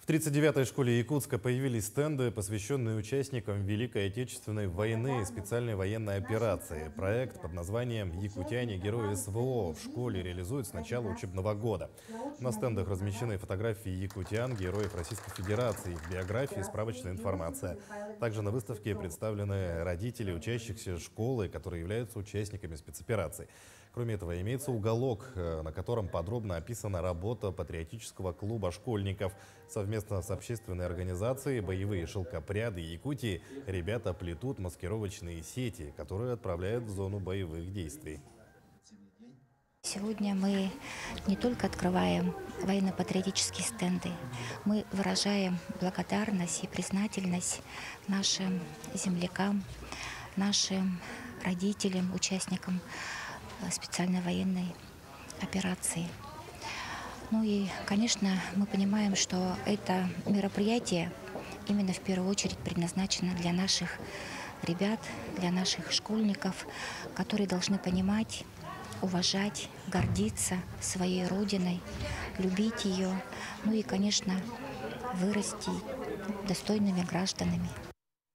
В 39-й школе Якутска появились стенды, посвященные участникам Великой Отечественной войны и специальной военной операции. Проект под названием «Якутяне. Герои СВО» в школе реализуют с начала учебного года. На стендах размещены фотографии якутян, героев Российской Федерации, их биографии и справочная информация. Также на выставке представлены родители учащихся школы, которые являются участниками спецопераций. Кроме этого, имеется уголок, на котором подробно описана работа патриотического клуба школьников. Совместно с общественной организацией «Боевые шелкопряды Якутии» ребята плетут маскировочные сети, которые отправляют в зону боевых действий. Сегодня мы не только открываем военно-патриотические стенды, мы выражаем благодарность и признательность нашим землякам, нашим родителям, участникам специальной военной операции. Ну и, конечно, мы понимаем, что это мероприятие именно в первую очередь предназначено для наших ребят, для наших школьников, которые должны понимать, уважать, гордиться своей родиной, любить ее, ну и, конечно, вырасти достойными гражданами.